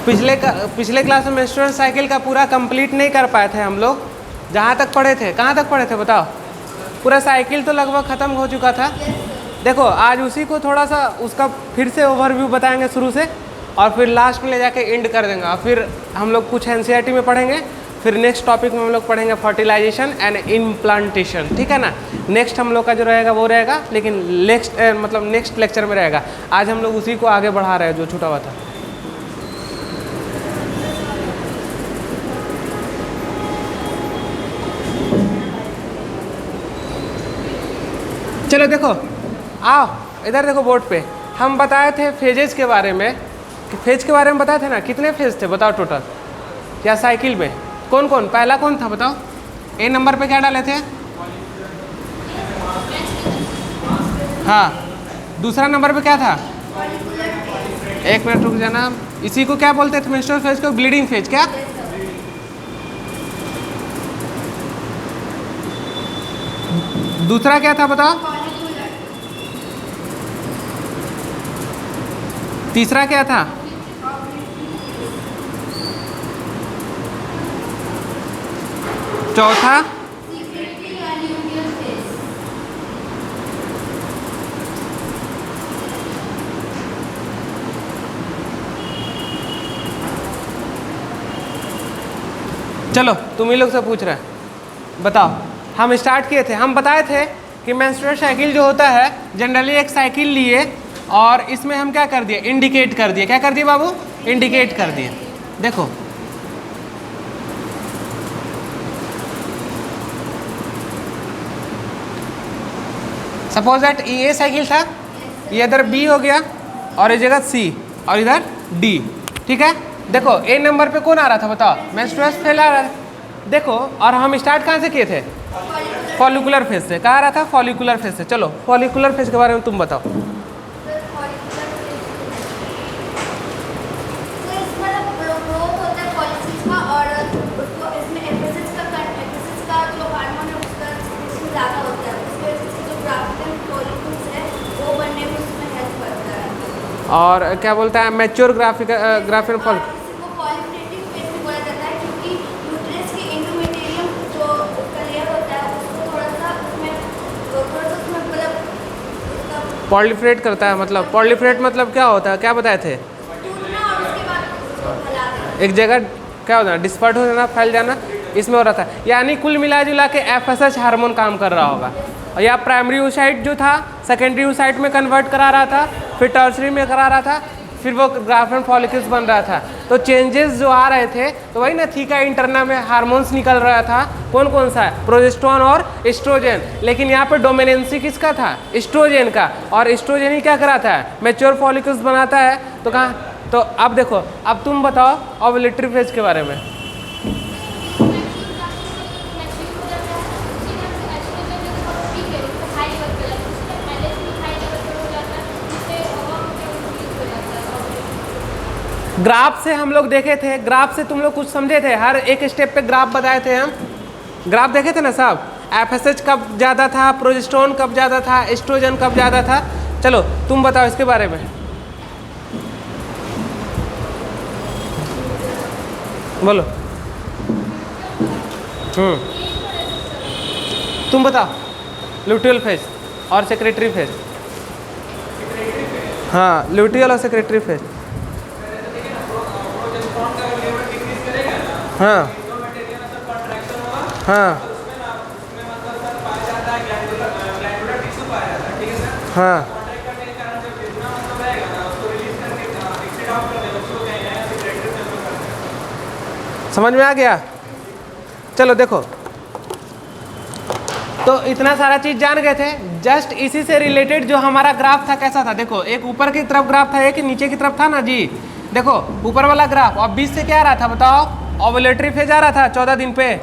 पिछले क्लास में menstrual cycle का पूरा कंप्लीट नहीं कर पाए थे हम लोग। जहाँ तक पढ़े थे, कहाँ तक पढ़े थे बताओ? पूरा साइकिल तो लगभग ख़त्म हो चुका था। देखो आज उसी को थोड़ा सा उसका फिर से ओवरव्यू बताएंगे शुरू से, और फिर लास्ट में ले जाके एंड कर देंगे। और फिर हम लोग कुछ एनसीईआरटी में पढ़ेंगे, फिर नेक्स्ट टॉपिक में हम लोग पढ़ेंगे फर्टिलाइजेशन एंड इम्प्लांटेशन, ठीक है ना। नेक्स्ट हम लोग का जो रहेगा वो रहेगा, लेकिन नेक्स्ट लेक्चर में रहेगा। आज हम लोग उसी को आगे बढ़ा रहे हैं जो छूटा हुआ था। चलो देखो, आओ इधर देखो बोर्ड पे। हम बताए थे फेजेस के बारे में, कि फेज के बारे में बताए थे ना। कितने फेज थे बताओ टोटल, या साइकिल में कौन कौन? पहला कौन था बताओ? ए नंबर पे क्या डाले थे? हाँ, दूसरा नंबर पे क्या था? एक मिनट रुक जाना। इसी को क्या बोलते थे मेंस्ट्रुअल फेज को? Bleeding phase. क्या दूसरा क्या था बताओ? तीसरा क्या था? चौथा? चलो तुम ही लोग से पूछ रहे हैं, बताओ। हम स्टार्ट किए थे, हम बताए थे कि मेंस्ट्रुअल साइकिल जो होता है जनरली एक साइकिल लिए और इसमें हम क्या कर दिए? इंडिकेट कर दिए। क्या कर दिए बाबू? इंडिकेट कर दिए। देखो सपोज दैट ये साइकिल था, ये इधर बी हो गया और इस जगह सी और इधर डी, ठीक है। देखो ए नंबर पे कौन आ रहा था बताओ? मेंस्ट्रुअल फेज आ रहा था। देखो, और हम स्टार्ट कहाँ से किए थे? फॉलिकुलर फेज से। कहाँ आ रहा था? फॉलिकुलर फेज से। चलो फॉलिकुलर फेज के बारे में तुम बताओ। और क्या बोलता है? मैच्योर ग्राफिन फॉल पॉलिफ्रेट करता है। मतलब पॉलिफ्रेट मतलब क्या होता है? क्या बताए थे? एक जगह क्या होता है? डिस्पर्ट हो जाना, फैल जाना, इसमें हो रहा था। यानी कुल मिला जुला के एफएसएच हार्मोन काम कर रहा होगा। या प्राइमरी oocyte जो था सेकेंडरी oocyte में कन्वर्ट करा रहा था, फिर टर्सरी में करा रहा था, फिर वो ग्राफिन फॉलिकल्स बन रहा था। तो चेंजेस जो आ रहे थे तो वही ना, थीका इंटरना में हार्मोन्स निकल रहा था। कौन कौन सा है? प्रोजेस्टेरोन और एस्ट्रोजन। लेकिन यहाँ पे डोमिनेंसी किसका था? एस्ट्रोजन का। और एस्ट्रोजन ही क्या कराता है? मैच्योर फॉलिकल्स बनाता है। तो कहाँ? तो अब देखो, अब तुम बताओ ओव्यूलेटरी फेज के बारे में। ग्राफ से हम लोग देखे थे, ग्राफ से तुम लोग कुछ समझे थे? हर एक स्टेप पे ग्राफ बताए थे हम। ग्राफ देखे थे ना सब? एफएसएच कब ज़्यादा था, प्रोजेस्टेरोन कब ज़्यादा था, एस्ट्रोजन कब ज़्यादा था। चलो तुम बताओ इसके बारे में। बोलो। तुम बताओ। ल्यूटियल फेज और सेक्रेटरी फेज। हाँ, ल्यूटियल और सेक्रेटरी फेज। हाँ हाँ हाँ समझ में आ गया? चलो देखो, तो इतना सारा चीज जान गए थे। जस्ट इसी से रिलेटेड जो हमारा ग्राफ था कैसा था? देखो, एक ऊपर की तरफ ग्राफ था, एक नीचे की तरफ था ना जी। देखो ऊपर वाला ग्राफ, और बीच से क्या आ रहा था बताओ? ओव्यूलेटरी फेज आ रहा था 14 दिन पे,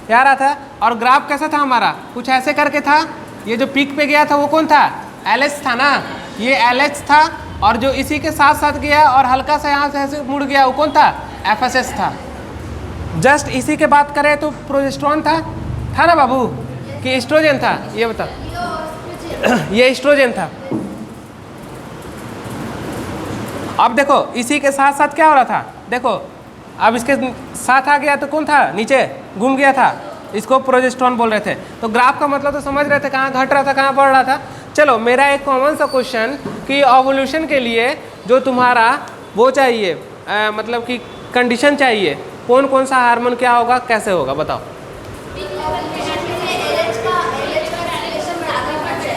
क्या आ रहा था? और ग्राफ कैसा था हमारा? कुछ ऐसे करके था। ये जो पीक पे गया था वो कौन था? एलएच था ना, ये एलएच था। और जो इसी के साथ साथ गया और हल्का सा यहाँ से ऐसे मुड़ गया वो कौन था? एफएसएच था। जस्ट इसी के बात करें तो प्रोजेस्टेरोन था ना बाबू, कि एस्ट्रोजन था? ये बताओ। ये एस्ट्रोजन था। अब देखो इसी के साथ साथ क्या हो रहा था? देखो अब इसके साथ आ गया तो कौन था, नीचे घूम गया था, इसको प्रोजेस्टेरोन बोल रहे थे। तो ग्राफ का मतलब तो समझ रहे थे, कहाँ घट रहा था कहाँ बढ़ रहा था। चलो मेरा एक कॉमन सा क्वेश्चन कि ओवोल्यूशन के लिए जो तुम्हारा वो चाहिए मतलब कि कंडीशन चाहिए, कौन कौन सा हार्मोन क्या होगा कैसे होगा बताओ।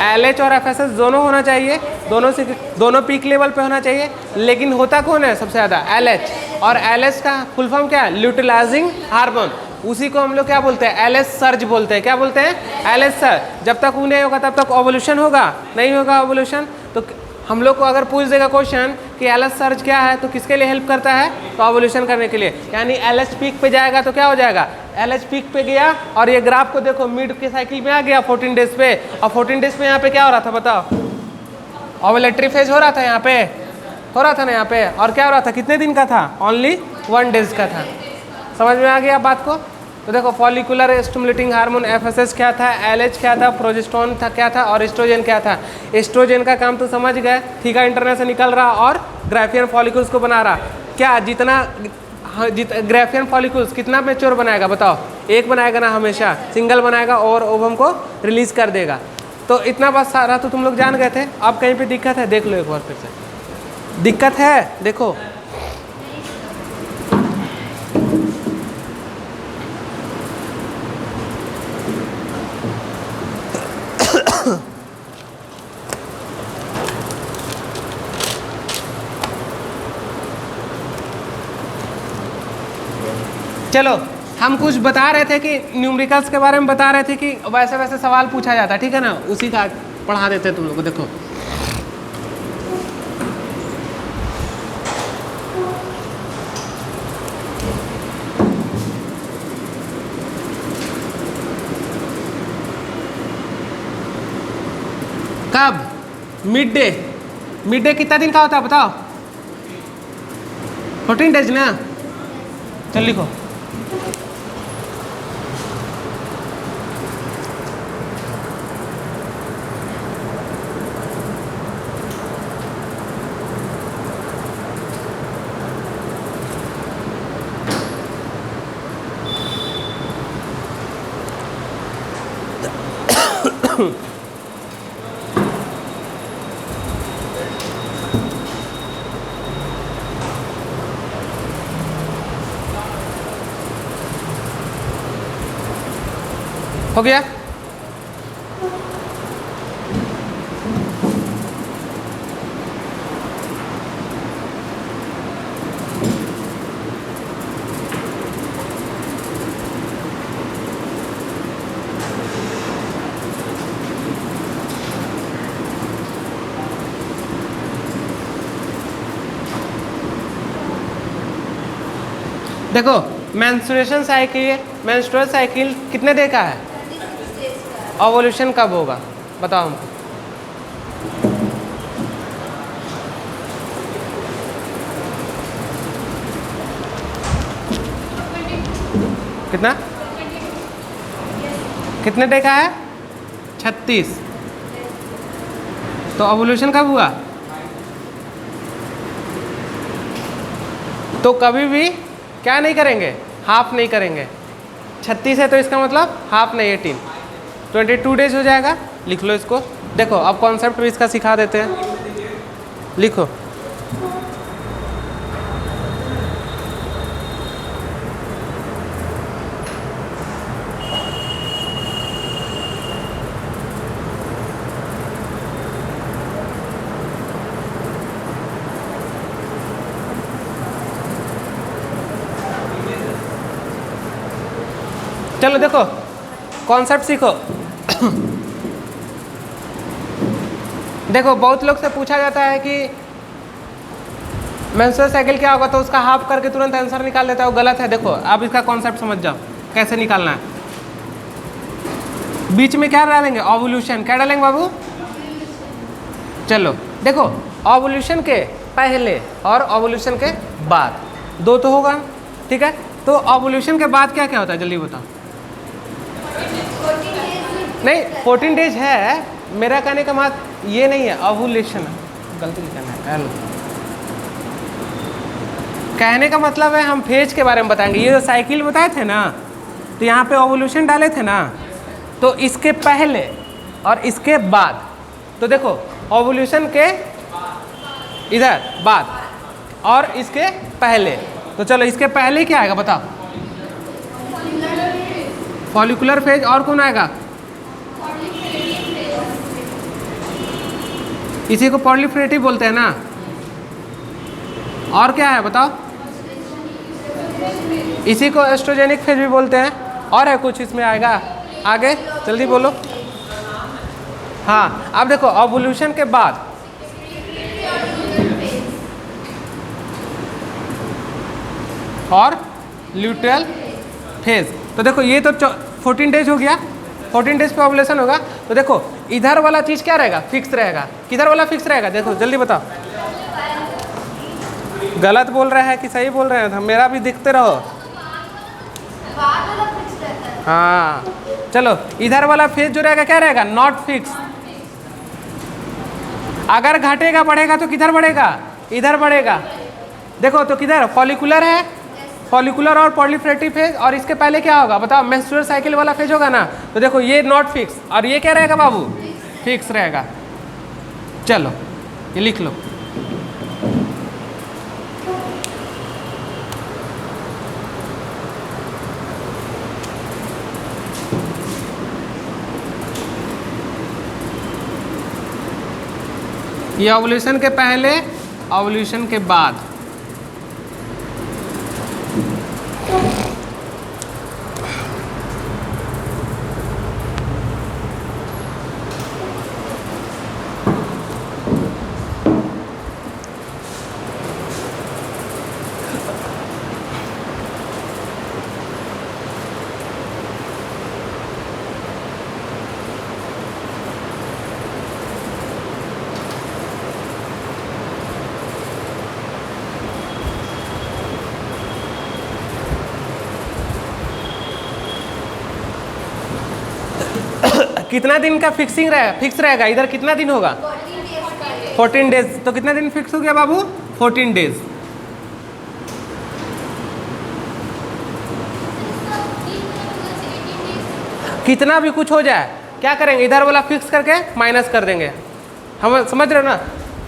LH और FSH दोनों होना चाहिए, दोनों पीक लेवल पे होना चाहिए। लेकिन होता कौन है सबसे ज़्यादा, LH। और LH का फुल फॉर्म क्या है, ल्यूटिलाइजिंग हार्मोन। उसी को हम लोग क्या बोलते हैं, LH सर्ज बोलते हैं। क्या बोलते हैं, LH सर्ज। जब तक वो नहीं होगा तब तक ओवोल्यूशन होगा, नहीं होगा ओवोल्यूशन। तो हम लोग को अगर पूछ देगा क्वेश्चन कि LH सर्ज क्या है तो किसके लिए हेल्प करता है, तो ओवोल्यूशन करने के लिए। यानी LH पीक पे जाएगा तो क्या हो जाएगा, LH पीक पे गया और ये ग्राफ को देखो मिड के साइकिल में आ गया 14 डेज पे। और 14 डेज पे यहाँ पे क्या हो रहा था बताओ, ओवुलेटरी फेज हो रहा था, यहाँ पे हो रहा था ना यहाँ पे। और क्या हो रहा था, कितने दिन का था, ओनली 1 डेज का था। समझ में आ गया बात को। तो देखो फॉलिकुलर स्टिमुलेटिंग हार्मोन FSH क्या था, LH क्या था, प्रोजेस्टेरोन था क्या था, और एस्ट्रोजन क्या था। एस्ट्रोजन का काम तो समझ गए, थीका इंटरनल से निकल रहा और ग्राफियन फॉलिकल्स को बना रहा। क्या जितना ग्राफियन फॉलिकल्स कितना मैच्योर बनाएगा बताओ, एक बनाएगा ना, हमेशा सिंगल बनाएगा और ओवम को रिलीज कर देगा। तो इतना बस सारा तो तुम लोग जान गए थे। अब कहीं पे दिक्कत है देख लो एक बार फिर से, दिक्कत है देखो। चलो हम कुछ बता रहे थे कि न्यूमेरिकल्स के बारे में बता रहे थे कि वैसे वैसे सवाल पूछा जाता है, ठीक है ना, उसी का पढ़ा देते तुम लोग को। देखो कब, मिड डे कितना दिन का होता है बताओ, 14 डेज ना। चल लिखो, हो गया। देखो मेंस्ट्रुएशन साइकिल कितने डे का है, ओवोल्यूशन कब होगा बताओ हमको। कितना, कितने डे का है, 36। तो ओवोल्यूशन कब हुआ, तो कभी भी क्या नहीं करेंगे, हाफ नहीं करेंगे। 36 है तो इसका मतलब हाफ नहीं, 18, 22 डेज हो जाएगा। लिख लो इसको। देखो अब कॉन्सेप्ट भी इसका सिखा देते हैं, लिखो। चलो देखो कॉन्सेप्ट सीखो। देखो बहुत लोग से पूछा जाता है कि मेंस्ट्रुअल साइकिल क्या होगा, तो उसका हाफ करके तुरंत आंसर निकाल देता है, वो गलत है। देखो अब इसका कॉन्सेप्ट समझ जाओ कैसे निकालना है। बीच में क्या डालेंगे, ओवोल्यूशन। क्या डालेंगे बाबू, चलो देखो ओवोल्यूशन के पहले और ओवोल्यूशन के बाद दो तो होगा, ठीक है। तो ओवोल्यूशन के बाद क्या क्या होता है जल्दी बताओ। नहीं 14 डेज है, मेरा कहने का मतलब ये नहीं है, ओवुलेशन गलती लिखना है। हेलो कहने का मतलब है हम फेज के बारे में बताएंगे। ये जो साइकिल बताए थे ना, तो यहाँ पे ओवोल्यूशन डाले थे ना, तो इसके पहले और इसके बाद, तो देखो ओवोल्यूशन के इधर बाद और इसके पहले, तो चलो इसके पहले क्या आएगा बताओ? Follicular phase. और कौन आएगा? इसी को पॉलीफ्रेटिव बोलते हैं ना। और क्या है बताओ? इसी को एस्ट्रोजेनिक फेज भी बोलते हैं। और है कुछ इसमें आएगा आगे? जल्दी बोलो। हाँ, अब देखो ओवोल्यूशन के बाद और ल्यूटियल फेज। तो देखो ये तो 14 डेज हो गया, 14 डेज पे ओवुलेशन होगा। तो देखो इधर वाला चीज क्या रहेगा? फिक्स रहेगा। किधर वाला फिक्स रहेगा? देखो जल्दी बताओ। गलत बोल रहा है कि सही बोल रहे हैं? मेरा भी दिखते रहो। हाँ चलो, इधर वाला फेज जो रहेगा क्या रहेगा? Not fix. अगर घटेगा बढ़ेगा तो किधर बढ़ेगा? इधर बढ़ेगा। देखो तो किधर फॉलिकुलर है, फॉलिकुलर और पॉलीफ्रेटिव फेज। और इसके पहले क्या होगा बताओ? मेंस्ट्रुअल साइकिल वाला फेज होगा ना। तो देखो ये नॉट फिक्स और ये क्या रहेगा बाबू? फिक्स रहेगा। चलो ये लिख लो। ये ओवुलेशन के पहले, ओवुलेशन के बाद। कितना दिन का फिक्सिंग रहेगा? फिक्स रहेगा। इधर कितना दिन होगा? 14 डेज। तो कितना दिन फिक्स हो गया बाबू? 14 डेज। कितना भी कुछ हो जाए क्या करेंगे? इधर वाला फिक्स करके माइनस कर देंगे। हम समझ रहे हो ना?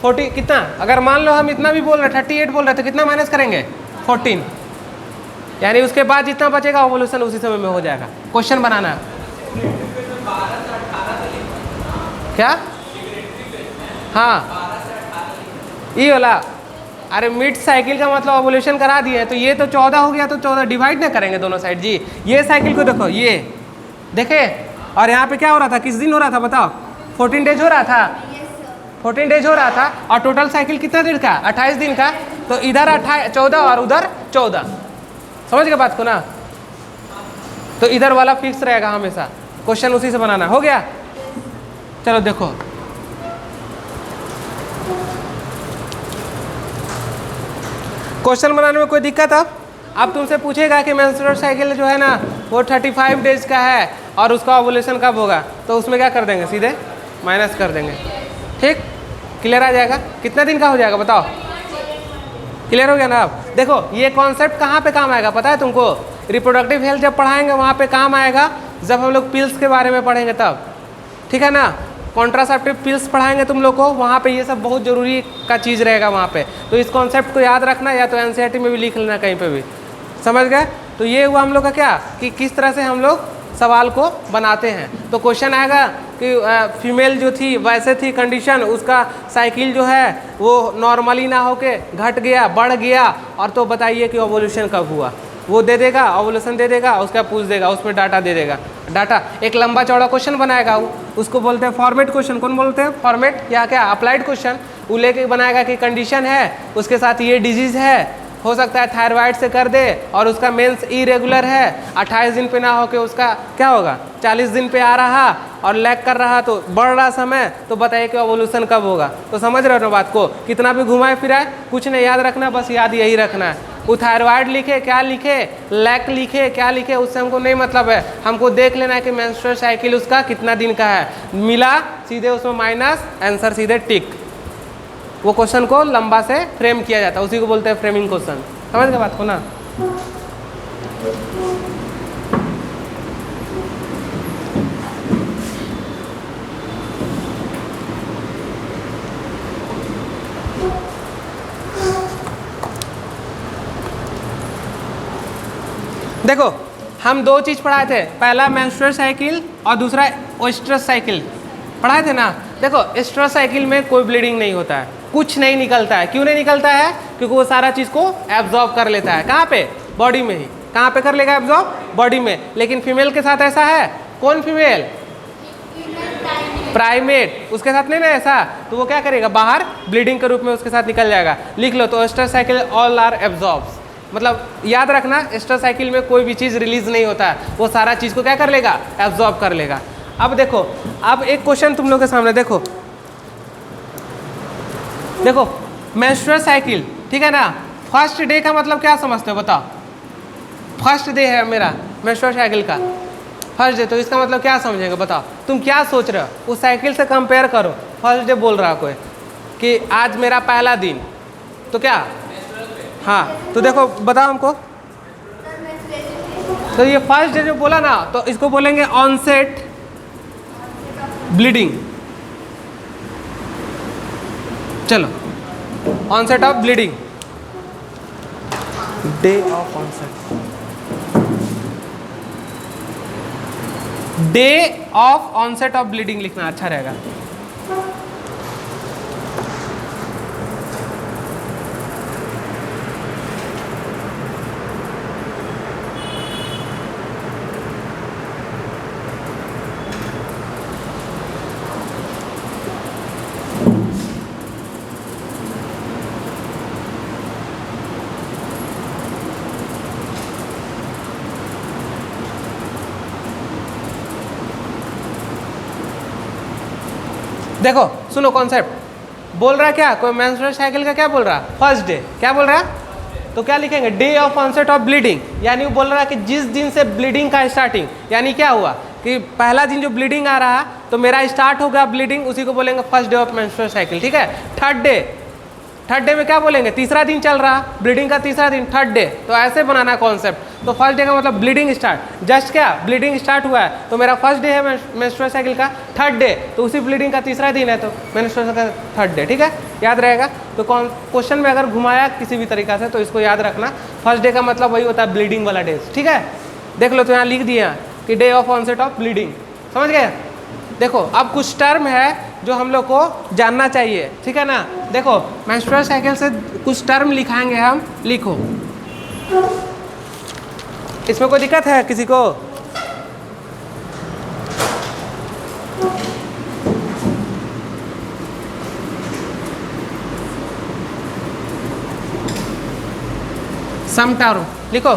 40 कितना, अगर मान लो हम इतना भी बोल रहे 38 बोल रहे तो कितना माइनस करेंगे? 14। यानी उसके बाद जितना बचेगा ओवुलेशन उसी समय में हो जाएगा। क्वेश्चन बनाना है क्या? हाँ ये वाला। अरे मिड साइकिल का मतलब ओवुलेशन करा दिए, तो ये तो 14 हो गया, तो 14 डिवाइड ना करेंगे दोनों साइड जी। ये साइकिल को देखो, ये देखे, और यहाँ पे क्या हो रहा था? किस दिन हो रहा था बताओ? 14 डेज हो रहा था। 14 डेज हो रहा था। और टोटल साइकिल कितना दिन का? 28 दिन का। तो इधर 14 और उधर 14। समझ गए बात को ना? तो इधर वाला फिक्स रहेगा हमेशा। क्वेश्चन उसी से बनाना। हो गया? चलो देखो, क्वेश्चन बनाने में कोई दिक्कत? अब तुमसे पूछेगा कि मेंस्ट्रुअल साइकिल जो है ना वो 35 डेज का है और उसका ओवुलेशन कब होगा, तो उसमें क्या कर देंगे? सीधे माइनस कर देंगे। ठीक, क्लियर आ जाएगा? कितना दिन का हो जाएगा बताओ? क्लियर हो गया ना? अब देखो ये कॉन्सेप्ट कहाँ पे काम आएगा पता है तुमको? रिप्रोडक्टिव हेल्थ जब पढ़ाएंगे वहाँ पे काम आएगा, जब हम लोग पिल्स के बारे में पढ़ेंगे तब। ठीक है ना? कॉन्ट्रासेप्टिव पिल्स पढ़ाएंगे तुम लोग को, वहाँ पे ये सब बहुत ज़रूरी का चीज़ रहेगा वहाँ पे। तो इस कॉन्सेप्ट को याद रखना, या तो एनसीईआरटी में भी लिख लेना कहीं पे भी। समझ गए? तो ये हुआ हम लोग का क्या, कि किस तरह से हम लोग सवाल को बनाते हैं। तो क्वेश्चन आएगा कि फीमेल जो थी वैसे थी कंडीशन, उसका साइकिल जो है वो नॉर्मली ना होके घट गया, बढ़ गया, और तो बताइए कि ओवुलेशन कब हुआ। वो दे देगा, ओवुलेशन दे देगा, उसका पूछ देगा, उसमें डाटा दे देगा। डाटा एक लंबा चौड़ा क्वेश्चन बनाएगा, उसको बोलते हैं फॉर्मेट क्वेश्चन। कौन बोलते हैं? फॉर्मेट, या क्या अप्लाइड क्वेश्चन। वो लेके बनाएगा कि कंडीशन है, उसके साथ ये डिजीज़ है, हो सकता है थायराइड से कर दे, और उसका मेंस इरेगुलर है, 28 दिन पे ना हो के उसका क्या होगा, 40 दिन पे आ रहा और लैग कर रहा, तो बढ़ रहा समय, तो बताइए कि ओवुलेशन कब होगा। तो समझ रहे हो ना बात को? कितना भी घुमाए फिराए कुछ नहीं याद रखना, बस याद यही रखना है। वो थायराइड लिखे क्या लिखे, लैग लिखे क्या लिखे, उससे हमको नहीं मतलब है। हमको देख लेना है कि मेंस्ट्रुअल साइकिल उसका कितना दिन का है, मिला सीधे उसमें माइनस, आंसर सीधे टिक। वो क्वेश्चन को लंबा से फ्रेम किया जाता है, उसी को बोलते हैं फ्रेमिंग क्वेश्चन। समझ गए बात को ना। देखो हम दो चीज पढ़ाए थे, पहला मेंस्ट्रुअल साइकिल और दूसरा ओएस्ट्रस साइकिल पढ़ाए थे ना। देखो एस्ट्रस साइकिल में कोई ब्लीडिंग नहीं होता है, कुछ नहीं निकलता है। क्यों नहीं निकलता है? क्योंकि वो सारा चीज को एब्जॉर्ब कर लेता है। कहाँ पे? बॉडी में ही। कहाँ पे कर लेगा एब्जॉर्ब? बॉडी में। लेकिन फीमेल के साथ ऐसा है? कौन फीमेल? प्राइमेट। उसके साथ नहीं ना ऐसा, तो वो क्या करेगा? बाहर ब्लीडिंग के रूप में उसके साथ निकल जाएगा। लिख लो तो estrous cycle all are absorbs. मतलब याद रखना एस्ट्रस साइकिल में कोई भी चीज़ रिलीज नहीं होता है, वो सारा चीज़ को क्या कर लेगा? एब्जॉर्ब कर लेगा। अब देखो, अब एक क्वेश्चन तुम लोग के सामने देखो, देखो मेंस्ट्रुअल साइकिल, ठीक है ना। फर्स्ट डे का मतलब क्या समझते हो बताओ? फर्स्ट डे है मेरा मेंस्ट्रुअल साइकिल का फर्स्ट डे, तो इसका मतलब क्या समझेंगे बताओ? तुम क्या सोच रहे हो? उस साइकिल से कंपेयर करो। फर्स्ट डे बोल रहा कोई कि आज मेरा पहला दिन, तो क्या? हाँ, तो देखो बताओ हमको। तो ये फर्स्ट डे जो बोला ना, तो इसको बोलेंगे ऑनसेट ब्लीडिंग। चलो, onset of bleeding, day of onset, day of onset of bleeding लिखना अच्छा रहेगा। देखो सुनो कॉन्सेप्ट बोल रहा है क्या? कोई मेंस्ट्रुअल साइकिल का क्या बोल रहा है? First day. क्या बोल रहा है? तो क्या लिखेंगे? Day of onset of bleeding. यानी वो बोल रहा है कि जिस दिन से ब्लीडिंग का स्टार्टिंग, यानी क्या हुआ कि पहला दिन जो ब्लीडिंग आ रहा तो मेरा स्टार्ट हो गया ब्लीडिंग, उसी को बोलेंगे first day of menstrual cycle. ठीक है। थर्ड डे में क्या बोलेंगे? तीसरा दिन चल रहा ब्लीडिंग का, तीसरा दिन थर्ड डे। तो ऐसे बनाना कॉन्सेप्ट। तो फर्स्ट डे का मतलब ब्लीडिंग स्टार्ट, जस्ट क्या ब्लीडिंग स्टार्ट हुआ है तो मेरा फर्स्ट डे है मेंस्ट्रुअल साइकिल का। थर्ड डे तो उसी ब्लीडिंग का तीसरा दिन है, तो मेंस्ट्रुअल का थर्ड डे। ठीक है, याद रहेगा। तो क्वेश्चन में अगर घुमाया किसी भी तरीका से तो इसको याद रखना, फर्स्ट डे का मतलब वही होता है ब्लीडिंग वाला डेज। ठीक है, देख लो तो यहाँ लिख दिया कि day of onset of bleeding. समझ गए? देखो अब कुछ टर्म है जो हम लोग को जानना चाहिए, ठीक है ना। देखो मेंस्ट्रुअल साइकिल से कुछ टर्म लिखाएंगे हम, लिखो। इसमें कोई दिक्कत है किसी को? सम टर्म लिखो।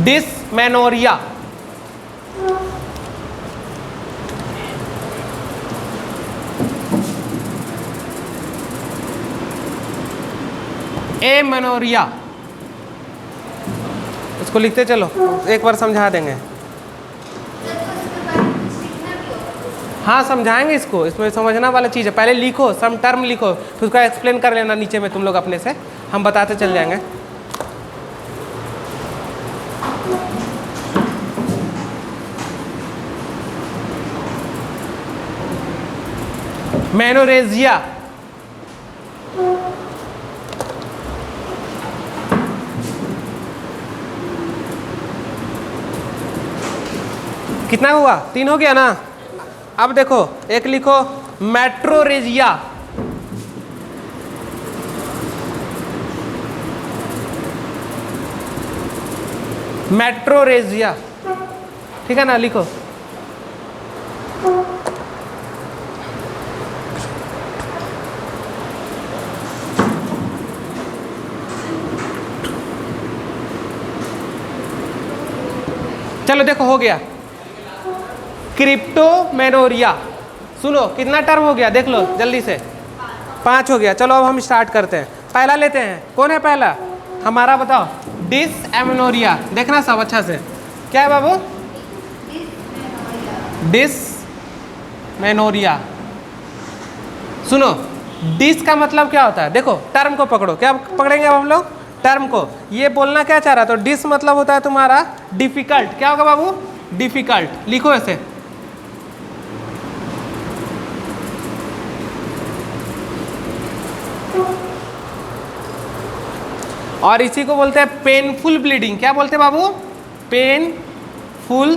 डिसमेनोरिया, एमेनोरिया, इसको लिखते चलो, एक बार समझा देंगे। हाँ समझाएंगे इसको, इसमें समझना वाला चीज़ है। पहले लिखो, सम टर्म लिखो, फिर उसका एक्सप्लेन कर लेना नीचे में तुम लोग अपने से, हम बताते चल जाएंगे। मेनोरेजिया, कितना हुआ? 3 हो गया ना। अब देखो एक लिखो मेट्रोरेजिया, मेट्रोरेजिया, ठीक है ना, लिखो। चलो देखो हो गया। क्रिप्टोमेनोरिया, सुनो कितना टर्म हो गया देख लो जल्दी से, 5 हो गया। चलो अब हम स्टार्ट करते हैं। पहला लेते हैं, कौन है पहला हमारा बताओ? डिसएमेनोरिया। देखना सब अच्छा से, क्या है बाबू? डिसमेनोरिया। सुनो, डिस का मतलब क्या होता है, देखो टर्म को पकड़ो, क्या पकड़ेंगे अब हम लोग टर्म को। ये बोलना क्या चाह रहा, तो डिस मतलब होता है तुम्हारा डिफिकल्ट। क्या होगा बाबू, डिफिकल्ट। लिखो ऐसे, और इसी को बोलते हैं पेनफुल ब्लीडिंग। क्या बोलते हैं बाबू, पेनफुल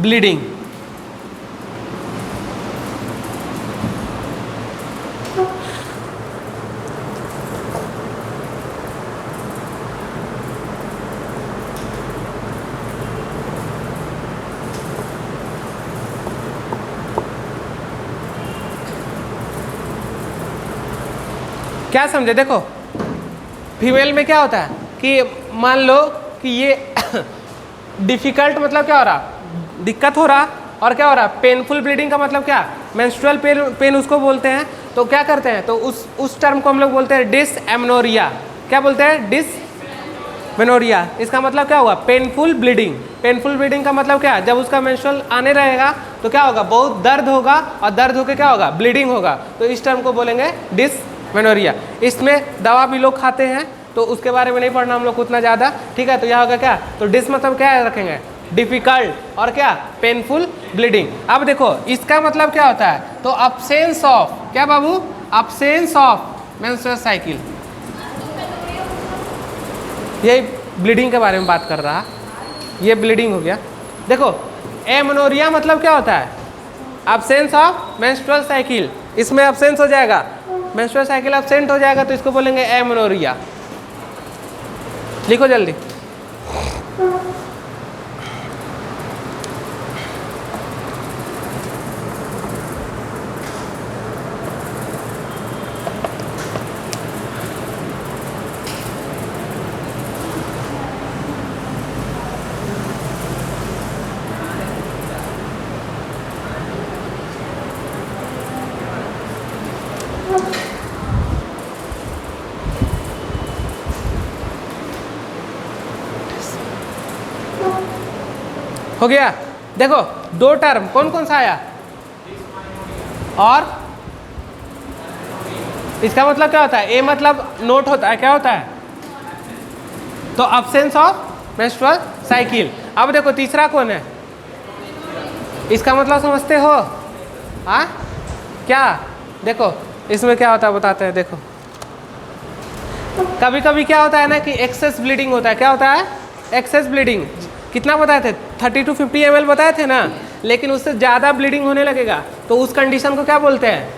ब्लीडिंग। क्या समझे, देखो फीमेल में क्या होता है कि मान लो कि ये डिफिकल्ट मतलब क्या हो रहा, दिक्कत हो रहा, और क्या हो रहा, पेनफुल ब्लीडिंग का मतलब क्या, मेंस्ट्रुअल पेन उसको बोलते हैं। तो क्या करते हैं, तो उस टर्म को हम लोग बोलते हैं डिसएमेनोरिया। क्या बोलते हैं, डिसमेनोरिया। इसका मतलब क्या होगा, पेनफुल ब्लीडिंग। पेनफुल ब्लीडिंग का मतलब क्या है, जब उसका मेंस्ट्रुअल आने रहेगा तो क्या होगा, बहुत दर्द होगा, और दर्द होकर क्या होगा, ब्लीडिंग होगा। तो इस टर्म को बोलेंगे डिसमेनोरिया। इसमें दवा भी लोग खाते हैं, तो उसके बारे में नहीं पढ़ना हम लोग को उतना ज़्यादा, ठीक है। तो यहाँ होगा क्या, तो डिस मतलब क्या रखेंगे, डिफिकल्ट, और क्या, पेनफुल ब्लीडिंग। अब देखो इसका मतलब क्या होता है, तो अब्सेंस ऑफ, क्या बाबू, अब्सेंस ऑफ मेंस्ट्रुअल साइकिल। यही ब्लीडिंग के बारे में बात कर रहा, ये ब्लीडिंग हो गया। देखो एमेनोरिया मतलब क्या होता है, अब्सेंस ऑफ मेंस्ट्रुअल साइकिल। इसमें अब्सेंस हो जाएगा, मेंस्ट्रुअल साइकिल अब्सेंट हो जाएगा, तो इसको बोलेंगे एमेनोरिया। लिखो जल्दी, हो गया। देखो दो टर्म कौन कौन सा आया, और इसका मतलब क्या होता है, ए मतलब नोट होता है, क्या होता है, तो अब्सेंस ऑफ मेंस्ट्रुअल साइकिल। अब देखो तीसरा कौन है, इसका मतलब समझते हो, हाँ क्या, देखो इसमें क्या होता है बताते हैं। देखो कभी कभी क्या होता है ना कि एक्सेस ब्लीडिंग होता है। क्या होता है, एक्सेस ब्लीडिंग। कितना बताए थे, 30 to 50 ml बताए थे ना, लेकिन उससे ज़्यादा ब्लीडिंग होने लगेगा, तो उस कंडीशन को क्या बोलते हैं,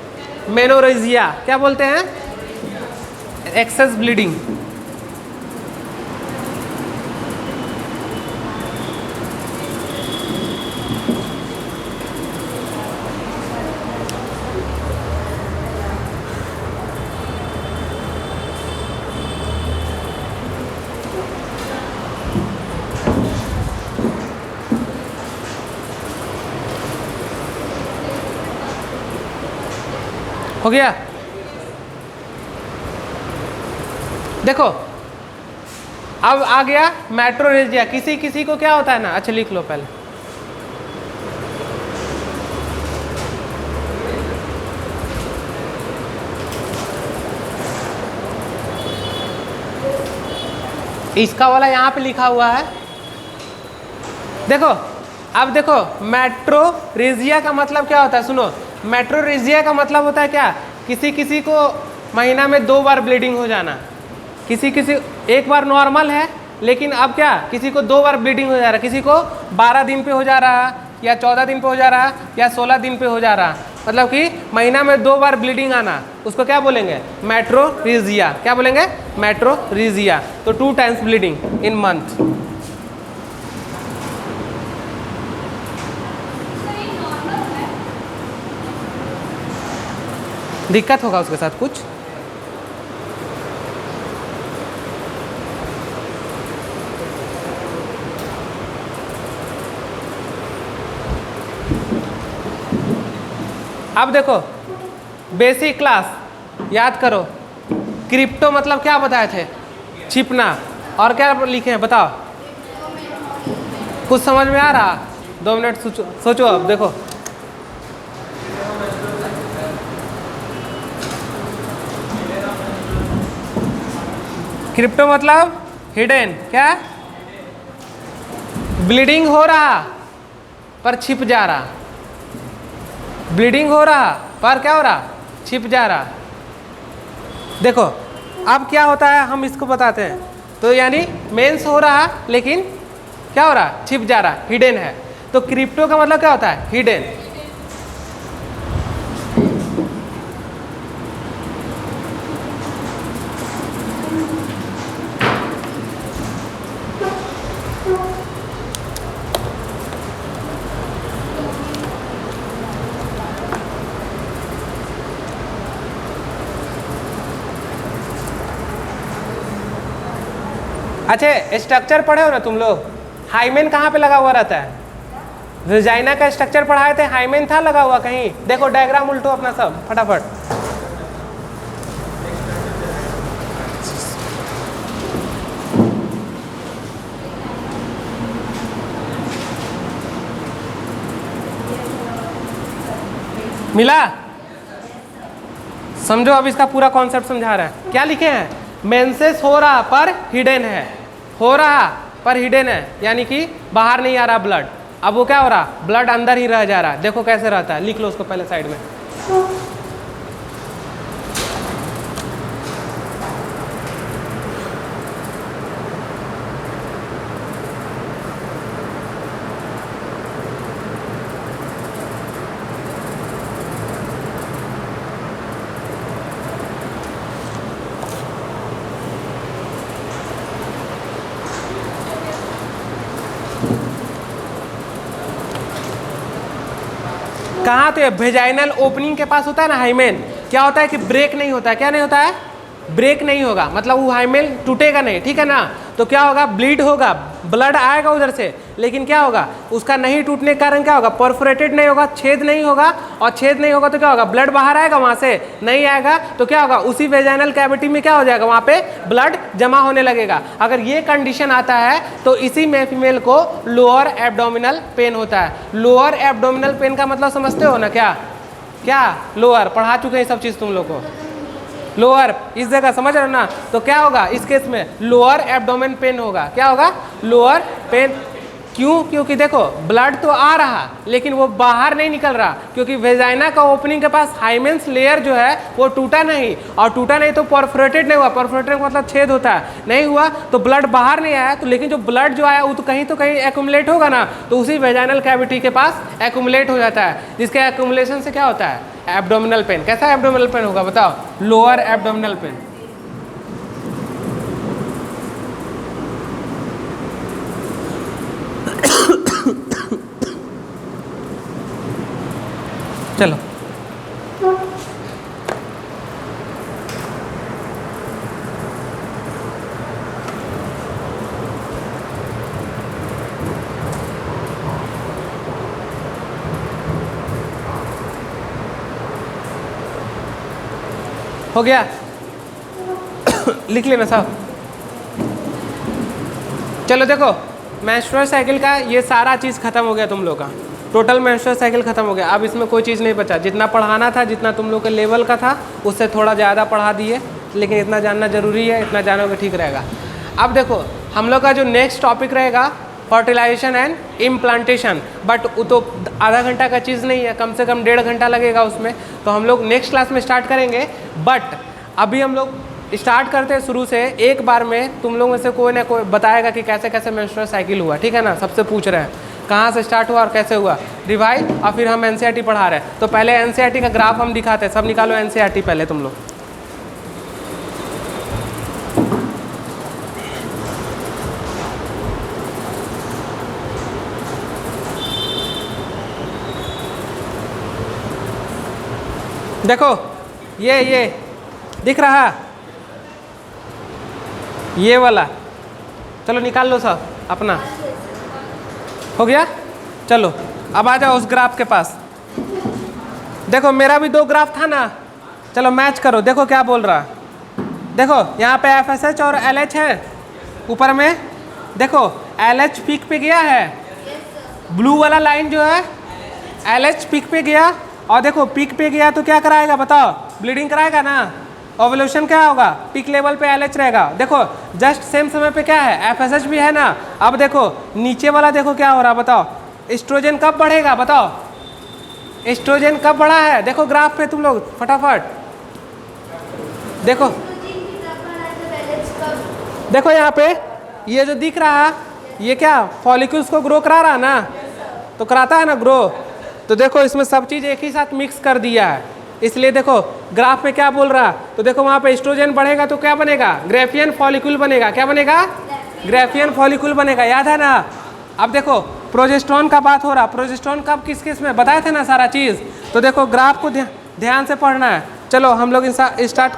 मेनोरेजिया। क्या बोलते हैं, एक्सेस ब्लीडिंग। हो गया। देखो अब आ गया मेट्रोरेजिया। किसी किसी को क्या होता है ना, अच्छा लिख लो पहले, इसका वाला यहाँ पे लिखा हुआ है। देखो अब देखो मेट्रोरेजिया का मतलब क्या होता है, सुनो, मेट्रोरेजिया का मतलब होता है क्या, किसी किसी को महीना में 2 बार ब्लीडिंग हो जाना। किसी किसी एक बार नॉर्मल है, लेकिन अब क्या, किसी को 2 बार ब्लीडिंग हो जा रहा है। किसी को 12 दिन पे हो जा रहा है, या 14 दिन पे हो जा रहा है, या 16 दिन पे हो जा रहा है। मतलब कि महीना में 2 बार ब्लीडिंग आना, उसको क्या बोलेंगे, मेट्रोरेजिया। क्या बोलेंगे, मेट्रोरेजिया। तो 2 टाइम्स ब्लीडिंग इन मंथ। दिक्कत होगा उसके साथ कुछ, अब देखो बेसिक क्लास याद करो। क्रिप्टो मतलब क्या बताए थे, छिपना। और क्या लिखे हैं बताओ, कुछ समझ में आ रहा, 2 मिनट सोचो सोचो, अब देखो क्रिप्टो मतलब हिडन, क्या ब्लीडिंग हो रहा पर छिप जा रहा, ब्लीडिंग हो रहा पर क्या हो रहा, छिप जा रहा। देखो अब क्या होता है हम इसको बताते हैं। तो यानी मेंस हो रहा लेकिन क्या हो रहा, छिप जा रहा, हिडन है। तो क्रिप्टो का मतलब क्या होता है, हिडन। अच्छा स्ट्रक्चर पढ़े हो ना तुम लोग, हाइमेन कहाँ पे लगा हुआ रहता है, वेजाइना का स्ट्रक्चर पढ़ाए थे, हाइमेन था लगा हुआ कहीं, देखो डायग्राम उल्टो अपना सब फटाफट। मिला, समझो अब इसका पूरा कॉन्सेप्ट समझा रहा है। क्या लिखे हैं, मेंसेस हो रहा पर हिडन है, हो रहा पर हिडन है, यानी कि बाहर नहीं आ रहा ब्लड। अब वो क्या हो रहा, ब्लड अंदर ही रह जा रहा है। देखो कैसे रहता है, लिख लो उसको पहले साइड में। कहाँ, तो ये वेजाइनल ओपनिंग के पास होता है ना हाइमेन, क्या होता है कि ब्रेक नहीं होता है। क्या नहीं होता है, ब्रेक नहीं होगा, मतलब वो हाइमेन टूटेगा नहीं, ठीक है ना। तो क्या होगा, ब्लीड होगा, ब्लड आएगा उधर से, लेकिन क्या होगा, उसका नहीं टूटने के कारण क्या होगा, परफोरेटेड नहीं होगा, छेद नहीं होगा। और छेद नहीं होगा तो क्या होगा, ब्लड बाहर आएगा, वहाँ से नहीं आएगा तो क्या होगा, उसी वेजाइनल कैविटी में क्या हो जाएगा, वहाँ पे ब्लड जमा होने लगेगा। अगर ये कंडीशन आता है तो इसी में फीमेल को लोअर एब्डोमिनल पेन होता है। लोअर एब्डोमिनल पेन का मतलब समझते हो ना, क्या क्या लोअर पढ़ा चुके हैं सब चीज़ तुम लोग को, लोअर इस जगह समझ रहे हो ना। तो क्या होगा इस केस में, लोअर एब्डोमेन पेन होगा। क्या होगा, लोअर पेन। क्यों, क्योंकि देखो ब्लड तो आ रहा लेकिन वो बाहर नहीं निकल रहा, क्योंकि वेजाइना का ओपनिंग के पास हाइमेंस लेयर जो है वो टूटा नहीं, और टूटा नहीं तो परफोरेटेड नहीं हुआ। परफोरेटेड का मतलब छेद होता है, नहीं हुआ तो ब्लड बाहर नहीं आया। तो लेकिन जो ब्लड जो आया वो तो कहीं एक्यूमुलेट होगा ना, तो उसी वेजाइनल कैविटी के पास एक्यूमुलेट हो जाता है, जिसके एक्यूमुलेशन से क्या होता है, एब्डोमिनल पेन। कैसा एब्डोमिनल पेन होगा बताओ, लोअर एब्डोमिनल पेन। चलो हो गया, लिख लेना साहब। चलो देखो मेंस्ट्रुअल साइकिल का ये सारा चीज़ खत्म हो गया तुम लोग का, टोटल मेंस्ट्रुअल साइकिल खत्म हो गया। अब इसमें कोई चीज़ नहीं बचा, जितना पढ़ाना था, जितना तुम लोग के लेवल का था उससे थोड़ा ज़्यादा पढ़ा दिए, लेकिन इतना जानना जरूरी है, इतना जानोगे ठीक रहेगा। अब देखो हम लोग का जो नेक्स्ट टॉपिक रहेगा फर्टिलाइजेशन एंड इम्प्लांटेशन, बट वो तो आधा घंटा का चीज़ नहीं है, कम से कम 1.5 घंटा लगेगा उसमें, तो हम लोग नेक्स्ट क्लास में स्टार्ट करेंगे। बट अभी हम लोग स्टार्ट करते हैं शुरू से, एक बार में तुम लोगों में से कोई ना कोई बताएगा कि कैसे कैसे मेंस्ट्रुअल साइकिल हुआ, ठीक है ना। सबसे पूछ रहे हैं कहाँ से स्टार्ट हुआ और कैसे हुआ, रिवाइज, और फिर हम एनसीईआरटी पढ़ा रहे हैं। तो पहले एनसीईआरटी का ग्राफ हम दिखाते हैं, सब निकालो एनसीईआरटी पहले तुम लोग। देखो ये दिख रहा, ये वाला, चलो निकाल लो सब अपना, हो गया। चलो अब आ जाओ उस ग्राफ के पास। देखो मेरा भी 2 ग्राफ था ना, चलो मैच करो, देखो क्या बोल रहा है। देखो यहाँ पे FSH और LH है ऊपर में, देखो LH पीक पे गया है, ब्लू वाला लाइन जो है LH पीक पे गया, और देखो पीक पे गया तो क्या कराएगा बताओ, ब्लीडिंग कराएगा ना। ओवुलेशन क्या होगा, पीक लेवल पे LH रहेगा। देखो जस्ट सेम समय पे क्या है, FSH भी है ना। अब देखो नीचे वाला देखो क्या हो रहा बताओ, एस्ट्रोजन कब बढ़ेगा बताओ, एस्ट्रोजन कब बढ़ा है, देखो ग्राफ पे तुम लोग फटाफट देखो। देखो यहाँ पे ये जो दिख रहा है ये क्या फॉलिक्यूल्स को ग्रो करा रहा है ना, तो कराता है ना ग्रो। तो देखो इसमें सब चीज़ एक ही साथ मिक्स कर दिया है, इसलिए देखो ग्राफ में क्या बोल रहा है, तो देखो वहाँ पे एस्ट्रोजन बढ़ेगा तो क्या बनेगा, ग्रेफियन फॉलिक्यूल बनेगा। क्या बनेगा, ग्रेफियन फॉलिक्यूल बनेगा, याद है ना। अब देखो प्रोजेस्टेरॉन का बात हो रहा, प्रोजेस्टेरॉन कब किस किस में बताए थे ना सारा चीज़। तो देखो ग्राफ को ध्यान से पढ़ना है। चलो हम लोग स्टार्ट,